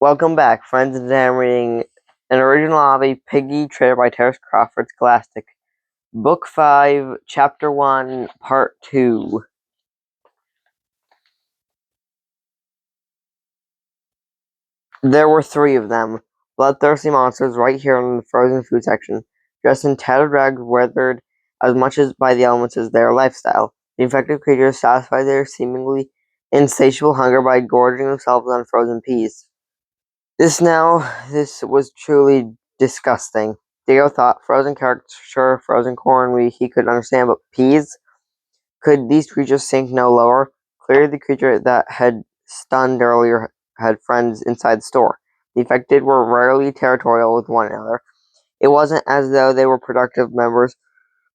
Welcome back, friends, and today I'm reading an original hobby, Piggy, Triator by Terrance, Crawford, Scholastic. Book 5, Chapter 1, Part 2. There were 3 of them, bloodthirsty monsters right here in the frozen food section, dressed in tattered rags weathered as much as by the elements as their lifestyle. The infected creatures satisfied their seemingly insatiable hunger by gorging themselves on frozen peas. This was truly disgusting. Diego thought frozen carrots, sure, frozen corn, he could understand, but peas? Could these creatures sink no lower? Clearly the creature that had stunned earlier had friends inside the store. The infected were rarely territorial with one another. It wasn't as though they were productive members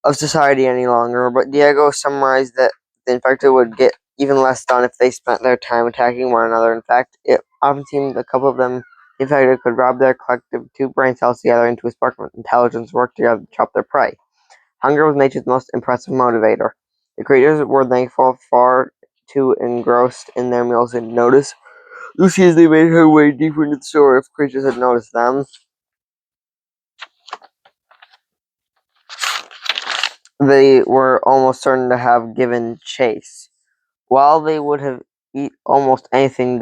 of society any longer, but Diego summarized that the infected would get even less done if they spent their time attacking one another. In fact, it often seemed a couple of them infected could rub their collective 2 brain cells together into a spark of intelligence, work together to chop their prey. Hunger was nature's most impressive motivator. The creatures were thankful, far too engrossed in their meals to notice Lucy as they made her way deeper into the store. If creatures had noticed them, they were almost certain to have given chase. While they would have eat almost anything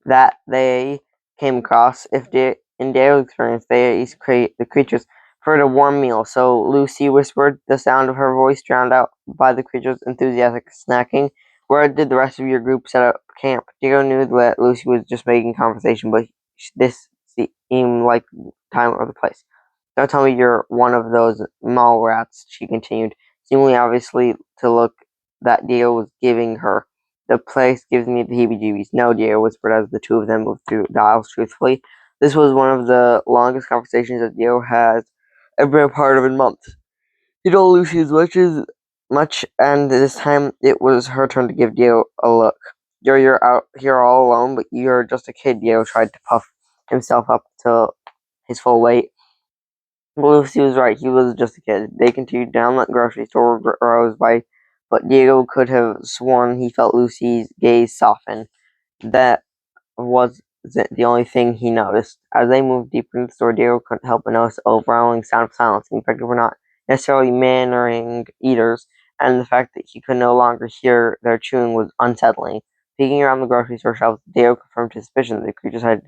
that they came across, in daily experience the creatures preferred a warm meal, so Lucy whispered, the sound of her voice drowned out by the creatures' enthusiastic snacking. Where did the rest of your group set up camp? Diego knew that Lucy was just making conversation, but this seemed like the time or the place. Don't tell me you're one of those mall rats, she continued, seemingly obviously to look that Diego was giving her. The place gives me the heebie-jeebies. No, Diego whispered as the 2 of them moved through the aisles truthfully. This was one of the longest conversations that Diego has ever been a part of in months. He told Lucy as much, and this time it was her turn to give Diego a look. You're out here all alone, but you're just a kid. Diego tried to puff himself up to his full weight. Lucy was right, he was just a kid. They continued down the grocery store rows but Diego could have sworn he felt Lucy's gaze soften. That wasn't the only thing he noticed. As they moved deeper into the store, Diego couldn't help but notice the overwhelming sound of silence. The infected were not necessarily mannering eaters, and the fact that he could no longer hear their chewing was unsettling. Peeking around the grocery store shelves, Diego confirmed his suspicion that the creatures had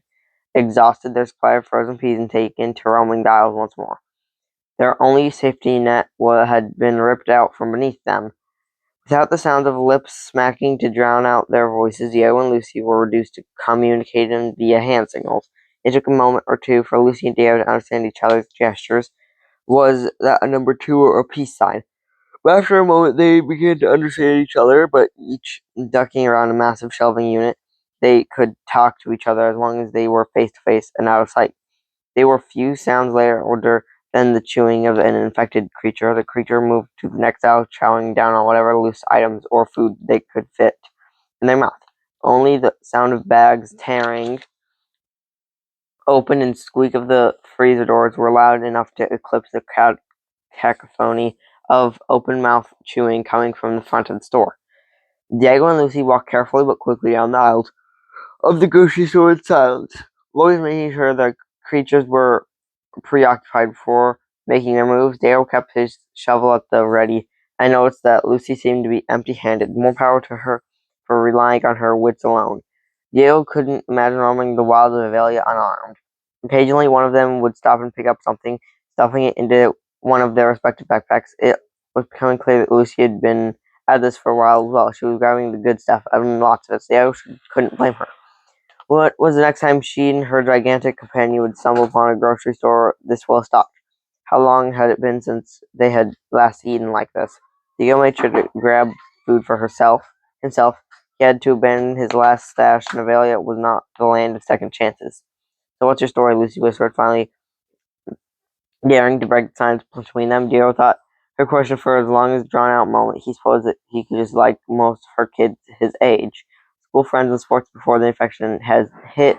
exhausted their supply of frozen peas and taken to roaming the aisles once more. Their only safety net had been ripped out from beneath them. Without the sound of lips smacking to drown out their voices, Diego and Lucy were reduced to communicating via hand signals. It took a moment or two for Lucy and Diego to understand each other's gestures. Was that a number 2 or a peace sign? But after a moment, they began to understand each other, but each ducking around a massive shelving unit, they could talk to each other as long as they were face to face and out of sight. They were few sounds later than the chewing of an infected creature. The creature moved to the next aisle, chowing down on whatever loose items or food they could fit in their mouth. Only the sound of bags tearing open and squeak of the freezer doors were loud enough to eclipse the cacophony of open-mouth chewing coming from the front of the store. Diego and Lucy walked carefully but quickly down the aisles of the grocery store in silence, always making sure the creatures were preoccupied before making their moves. Diego kept his shovel at the ready and noticed that Lucy seemed to be empty-handed. More power to her for relying on her wits alone. Diego couldn't imagine roaming the wilds of Avelia unarmed. Occasionally, one of them would stop and pick up something, stuffing it into one of their respective backpacks. It was becoming clear that Lucy had been at this for a while as well. She was grabbing the good stuff, and lots of it. Diego couldn't blame her. What was the next time she and her gigantic companion would stumble upon a grocery store this well stocked? How long had it been since they had last eaten like this? Diego made sure to grab food for himself. He had to abandon his last stash, and Avelia was not the land of second chances. So what's your story? Lucy whispered, finally daring to break the silence between them. Diego thought her question for as long as a drawn-out moment. He supposed that he could just like most of her kids his age. School friends and sports before the infection had hit.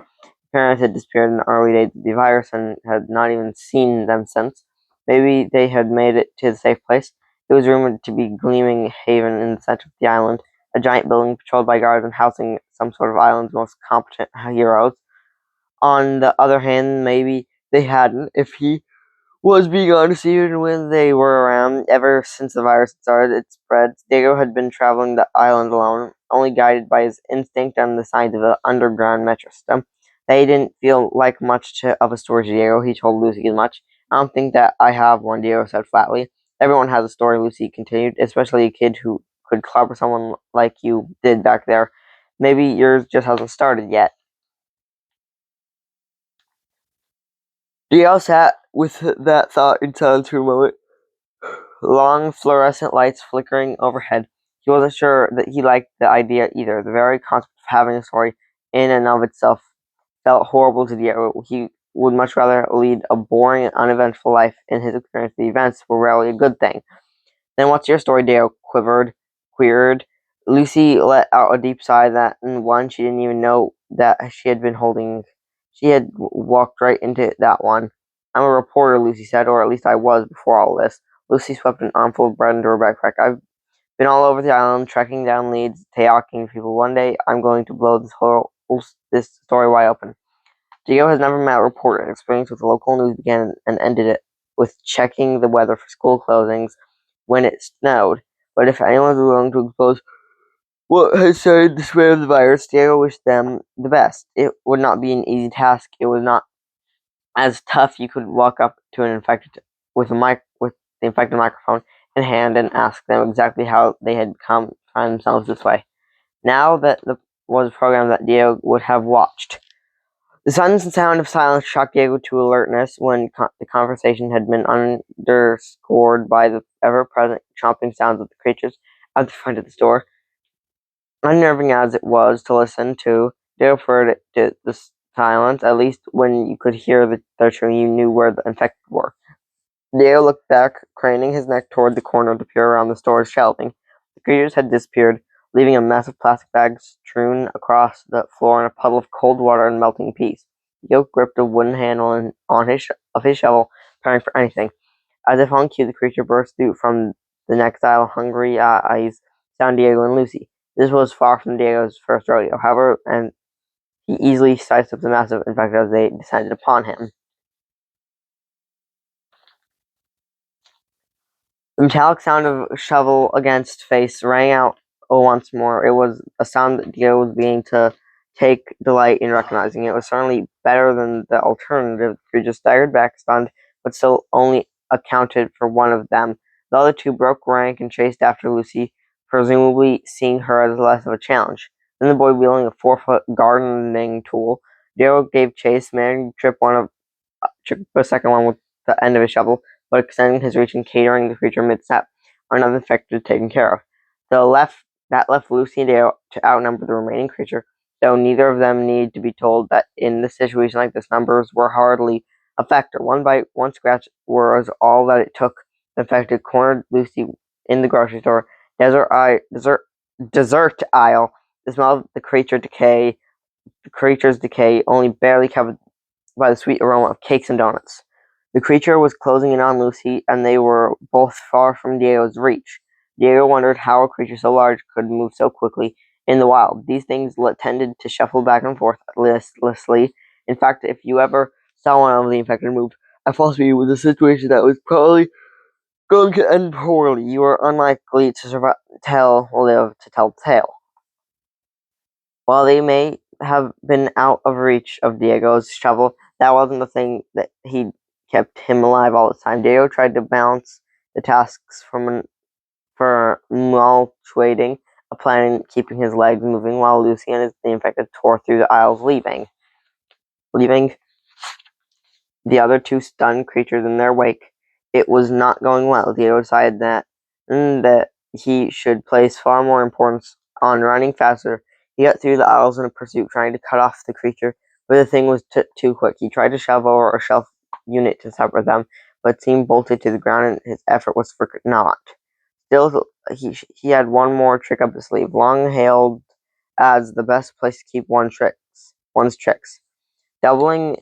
Parents had disappeared in the early days of the virus and had not even seen them since. Maybe they had made it to the safe place. It was rumored to be gleaming haven in the center of the island, a giant building patrolled by guards and housing some sort of island's most competent heroes. On the other hand, maybe they hadn't. If he was being honest, even when they were around, ever since the virus started its spread, Diego had been traveling the island alone, only guided by his instinct and the signs of the underground metro system. They didn't feel like much of a story to Diego. He told Lucy as much. I don't think that I have one, Diego said flatly. Everyone has a story, Lucy continued, especially a kid who could clobber someone like you did back there. Maybe yours just hasn't started yet. Diego sat with that thought in silence for a moment. Long fluorescent lights flickering overhead. He wasn't sure that he liked the idea either. The very concept of having a story in and of itself felt horrible to Diego. He would much rather lead a boring and uneventful life. In his experience, the events were rarely a good thing. Then what's your story? Diego queered. Lucy let out a deep sigh that in one she didn't even know that she had been holding. She had walked right into that one. I'm a reporter, Lucy said, or at least I was before all this. Lucy swept an armful of bread into her backpack. I've been all over the island, tracking down leads, talking to people. One day, I'm going to blow this story wide open. Diego has never met a reporter. His experience with the local news began and ended it with checking the weather for school closings when it snowed. But if anyone was willing to expose what had started the spread of the virus, Diego wished them the best. It would not be an easy task. It was not as tough. You could walk up to an infected with with the infected microphone in hand and ask them exactly how they had come to find themselves this way. Now that was a program that Diego would have watched. The sudden sound of silence shocked Diego to alertness when the conversation had been underscored by the ever-present chomping sounds of the creatures at the front of the store. Unnerving as it was to listen to, Diego preferred it to the silence. At least when you could hear their chewing, you knew where the infected were. Diego looked back, craning his neck toward the corner of the pier around the store's shelving. The creatures had disappeared, leaving a mess of plastic bags strewn across the floor and a puddle of cold water and melting peas. Diego gripped a wooden handle of his shovel, preparing for anything. As if on cue, the creature burst through from the next aisle, hungry eyes found Diego and Lucy. This was far from Diego's first rodeo, however, and he easily sidestepped the massive infected as they descended upon him. The metallic sound of shovel against face rang out once more. It was a sound that Diego was beginning to take delight in recognizing. It was certainly better than the alternative. The creature staggered back, stunned, but still only accounted for one of them. The other two broke rank and chased after Lucy, presumably seeing her as less of a challenge. Then the boy, wielding a 4-foot gardening tool, Diego gave chase, managing to trip a second one with the end of his shovel, but extending his reach and catering the creature mid-step. Another infected taken care of. That left Lucy and Diego to outnumber the remaining creature, though neither of them needed to be told that in a situation like this, numbers were hardly a factor. One bite, one scratch was all that it took. The infected cornered Lucy in the grocery store dessert aisle. The smell of the creature's decay only barely covered by the sweet aroma of cakes and donuts. The creature was closing in on Lucy, and they were both far from Diego's reach. Diego wondered how a creature so large could move so quickly in the wild. These things tended to shuffle back and forth listlessly. In fact, if you ever saw one of the infected move at full speed with a situation that was probably going to end poorly, you were unlikely to live to tell the tale. While they may have been out of reach of Diego's shovel, that wasn't the thing that kept him alive all this time. Diego tried to balance the tasks for maltuating a plan keeping his legs moving while Lucy and the infected tore through the aisles, leaving the other two stunned creatures in their wake. It was not going well. Diego decided that he should place far more importance on running faster. He got through the aisles in a pursuit, trying to cut off the creature, but the thing was too quick. He tried to shove over a shelf unit to separate them, but seemed bolted to the ground, and his effort was for naught. Still, he had one more trick up his sleeve, long hailed as the best place to keep one's tricks. Doubling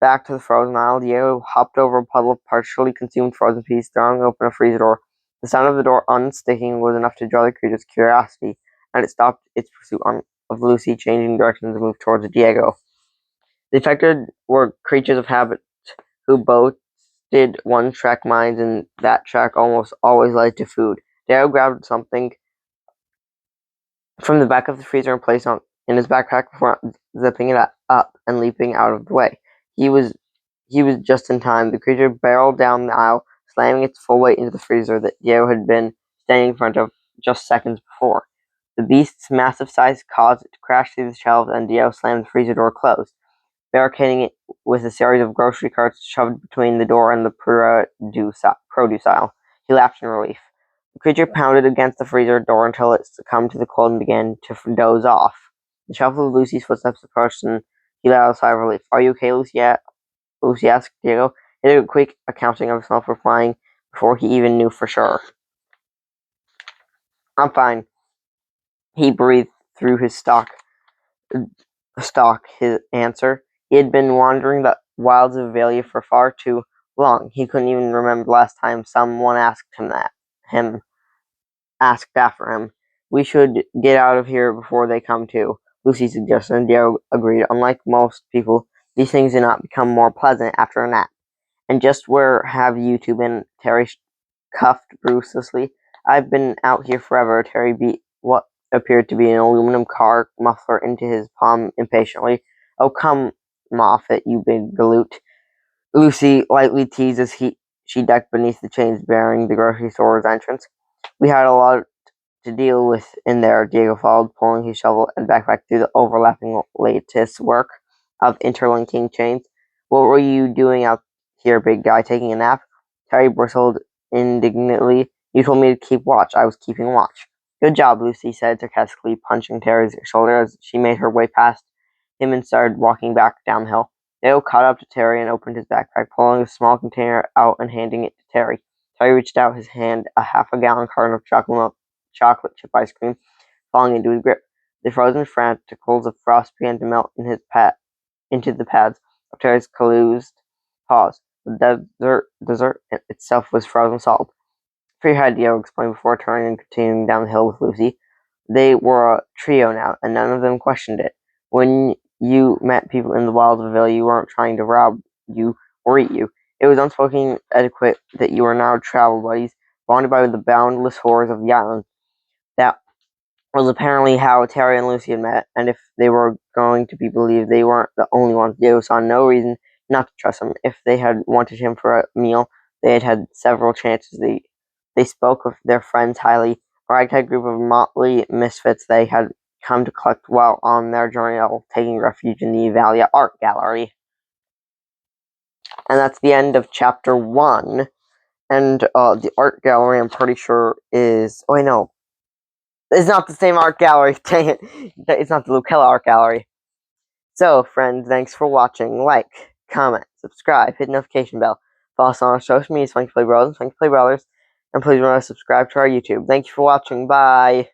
back to the frozen aisle, Diego hopped over a puddle of partially consumed frozen peas, throwing open a freezer door. The sound of the door unsticking was enough to draw the creature's curiosity, and it stopped its pursuit of Lucy, changing directions to move towards Diego. The affected were creatures of habit who boasted one-track minds, and that track almost always led to food. Diego grabbed something from the back of the freezer and placed it in his backpack before zipping it up and leaping out of the way. He was just in time. The creature barreled down the aisle, slamming its full weight into the freezer that Diego had been standing in front of just seconds before. The beast's massive size caused it to crash through the shelves, and Diego slammed the freezer door closed, barricading it with a series of grocery carts shoved between the door and the produce aisle. He laughed in relief. The creature pounded against the freezer door until it succumbed to the cold and began to doze off. The shuffle of Lucy's footsteps approached, and he let out a sigh of relief. "Are you okay, Lucy?" Lucy asked Diego. He did a quick accounting of himself, replying before he even knew for sure. "I'm fine." He breathed through his his answer. He had been wandering the wilds of Avalia for far too long. He couldn't even remember the last time someone asked after him. "We should get out of here before they come to," Lucy suggested, and Diego agreed. Unlike most people, these things do not become more pleasant after a nap. "And just where have you two been?" Terry cuffed ruthlessly. "I've been out here forever." Terry beat what appeared to be an aluminum car muffler into his palm impatiently. "Oh, come off it, you big galoot," Lucy lightly teased as she ducked beneath the chains bearing the grocery store's entrance. "We had a lot to deal with in there," Diego followed, pulling his shovel and backpack through the overlapping lattice work of interlinking chains. "What were you doing out here, big guy? Taking a nap?" Terry bristled indignantly. "You told me to keep watch. I was keeping watch." "Good job," Lucy said sarcastically, punching Terry's shoulder as she made her way past him and started walking back down the hill. Dale caught up to Terry and opened his backpack, pulling a small container out and handing it to Terry. Terry reached out his hand, a half-a-gallon carton of chocolate chip ice cream falling into his grip. The frozen particles of frost began to melt into the pads of Terry's calloused paws. The dessert itself was frozen solid. "For your head," Diego explained before turning and continuing down the hill with Lucy. They were a trio now, and none of them questioned it. When you met people in the wilds of Ville, you weren't trying to rob you or eat you. It was unspoken etiquette that you were now travel buddies, bonded by the boundless horrors of the island. That was apparently how Terry and Lucy had met, and if they were going to be believed, they weren't the only ones. Diego saw no reason not to trust him. If they had wanted him for a meal, they had had several chances. They spoke of their friends highly, a ragtag group of motley misfits they had come to collect while on their journey of taking refuge in the Avalia Art Gallery. And that's the end of chapter 1. And the art gallery, I'm pretty sure, is... Oh, I know. It's not the same art gallery. Dang it. It's not the Lucella Art Gallery. So, friends, thanks for watching. Like, comment, subscribe, hit the notification bell. Follow us on our social media, Funkyplaybrothers, Funkyplaybrothers, and please remember to subscribe to our YouTube. Thank you for watching. Bye.